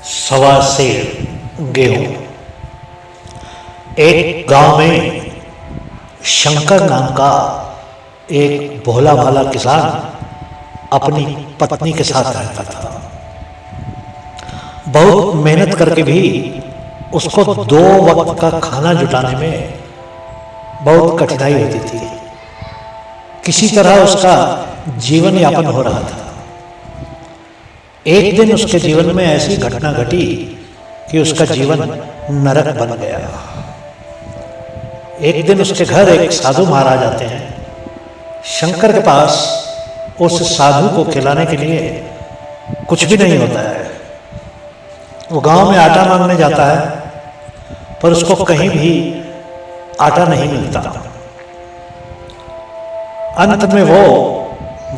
सवा सेर गेहूं। एक गांव में शंकर नाम का एक भोला भाला किसान अपनी पत्नी के साथ रहता था। बहुत मेहनत करके भी उसको 2 वक्त का खाना जुटाने में बहुत कठिनाई होती थी। किसी तरह उसका जीवन यापन हो रहा था। एक दिन उसके जीवन में ऐसी घटना घटी कि उसका जीवन नरक बन गया। एक दिन उसके घर एक साधु महाराज आते हैं। शंकर के पास उस साधु को खिलाने के लिए कुछ भी नहीं होता है। वो गांव में आटा मांगने जाता है, पर उसको कहीं भी आटा नहीं मिलता। अंत में वो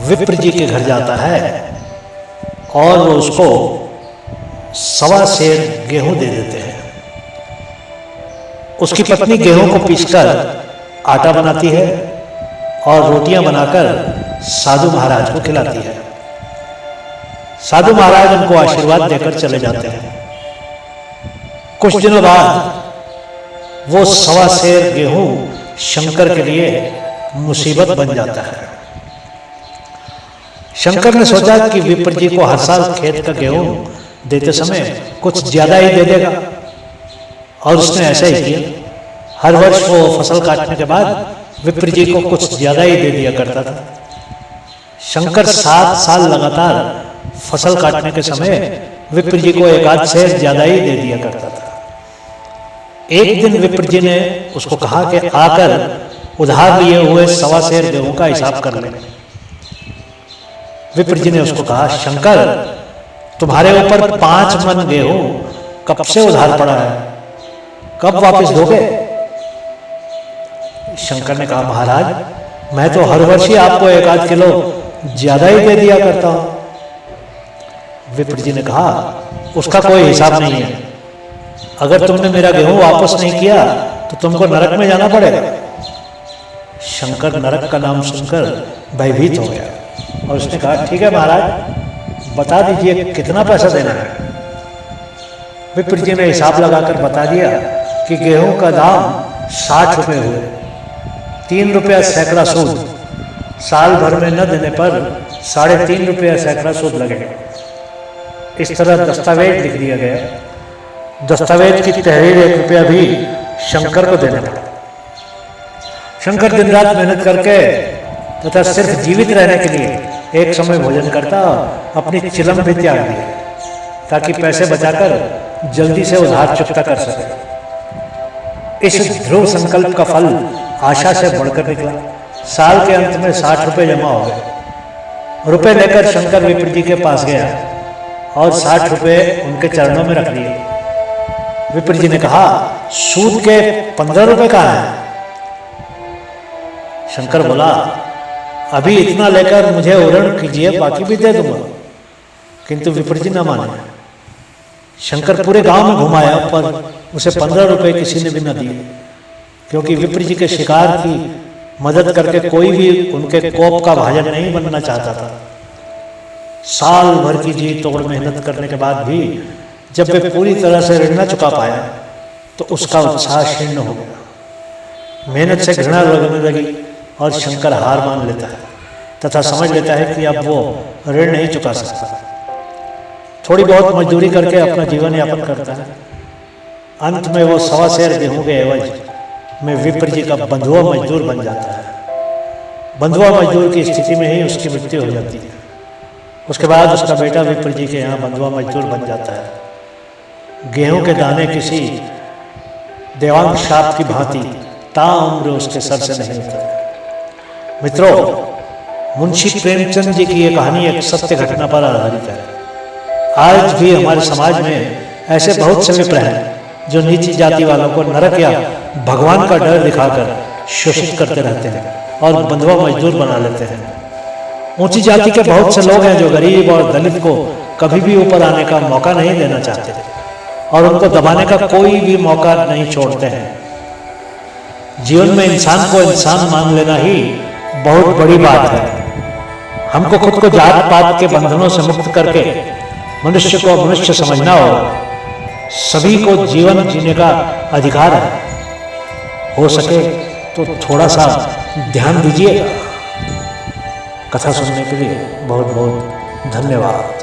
विप्र जी के घर जाता है और वो उसको 1.25 सेर गेहूं दे देते हैं। उसकी पत्नी गेहूं को पीसकर आटा बनाती है और रोटियां बनाकर साधु महाराज को खिलाती है। साधु महाराज उनको आशीर्वाद देकर चले जाते हैं। कुछ दिनों बाद वो 1.25 सेर गेहूं शंकर के लिए मुसीबत बन जाता है। शंकर ने सोचा कि विप्र जी को हर साल खेत का गेहूं देते समय कुछ ज्यादा ही दे देगा, और उसने ऐसा ही किया। हर वर्ष वो फसल काटने के बाद विप्र जी को कुछ ज्यादा ही दे दिया करता था। शंकर 7 साल लगातार फसल काटने के समय विप्र जी को 1 सेर ज्यादा ही दे दिया करता था। एक दिन विप्र जी ने उसको कहा कि आकर उधार लिए हुए 1.25 सेर गेहूं का हिसाब कर ले। विप्र जी ने उसको कहा, शंकर, तुम्हारे ऊपर 5 मन गेहूं कब से उधार पड़ा है, कब वापस दोगे? शंकर ने कहा, महाराज, मैं तो हर वर्ष ही आपको 1 किलो ज्यादा ही दे दिया करता हूं। विप्र जी ने कहा, उसका कोई हिसाब नहीं है। अगर तुमने मेरा गेहूं वापस नहीं किया तो तुमको नरक में जाना पड़ेगा। शंकर नरक का नाम सुनकर भयभीत हो गया और उसने कहा, ठीक है महाराज, बता दीजिए कितना पैसा देना है। विप्र जी ने हिसाब लगाकर बता दिया कि गेहूं का दाम 60 रुपये हुए, 3 रुपया सैकड़ा सूद, साल भर में न देने पर 3.5 रुपया सैकड़ा सूद लगेगा। इस तरह दस्तावेज लिख दिया गया। दस्तावेज की तहरीर 1 रुपया भी शंकर को देना पड़ा। शंकर दिन रात मेहनत करके तथा सिर्फ जीवित रहने के लिए एक समय भोजन करता, अपनी चिलम भी त्याग दी ताकि पैसे बचाकर जल्दी से उधार चुकता कर सके। इस ध्रुव संकल्प का फल आशा से बढ़कर निकला। साल के अंत में 60 रुपये जमा हो गए। रुपए लेकर शंकर विप्र जी के पास गया और 60 रुपये उनके चरणों में रख दिए। विप्र जी ने कहा, सूद के 15 रुपये कहाँ हैं? शंकर बोला, अभी इतना लेकर मुझे उरण कीजिए, बाकी भी दे दूंगा। किंतु विप्र जी न माने। शंकर पूरे गांव में घुमाया, पर उसे 15 रुपये किसी ने भी न दिए, क्योंकि विप्र जी के शिकार की मदद करके कोई भी उनके कोप का भाजन नहीं बनना चाहता था। साल भर की जी तोड़ मेहनत करने के बाद भी जब वे पूरी तरह से ऋण न चुका पाया तो उसका उत्साह क्षीण हो गया। मेहनत से घृणा लगने लगी और शंकर हार मान लेता है तथा समझ लेता है कि अब वो ऋण नहीं चुका सकता। थोड़ी बहुत मजदूरी करके अपना जीवन यापन करता है। अंत में वो 1.25 सेर गेहूं के एवज में विप्र जी का बंधुआ मजदूर बन जाता है। बंधुआ मजदूर की स्थिति में ही उसकी मृत्यु हो जाती है। उसके बाद उसका बेटा विप्र जी के यहाँ बंधुआ मजदूर बन जाता है। गेहूं के दाने किसी देवांग शाप की भांति ताउम्र उसके सर से नहीं उतरते। मित्रों, मुंशी प्रेमचंद जी की यह कहानी एक सत्य घटना पर आधारित है। आज भी हमारे समाज में ऐसे बहुत से विप्र हैं जो नीची जाति वालों को नरक या भगवान का डर दिखाकर शोषित करते रहते हैं और बंधुआ मजदूर बना लेते हैं। ऊंची जाति के बहुत से लोग हैं जो गरीब और दलित को कभी भी ऊपर आने का मौका नहीं देना चाहते और उनको दबाने का कोई भी मौका नहीं छोड़ते हैं। जीवन में इंसान को इंसान मान लेना ही बहुत बड़ी बात है। हमको खुद को जात पात के बंधनों से मुक्त करके मनुष्य को मनुष्य समझना होगा। सभी को जीवन जीने का अधिकार है। हो सके तो थोड़ा सा ध्यान दीजिए। कथा सुनने के लिए बहुत बहुत धन्यवाद।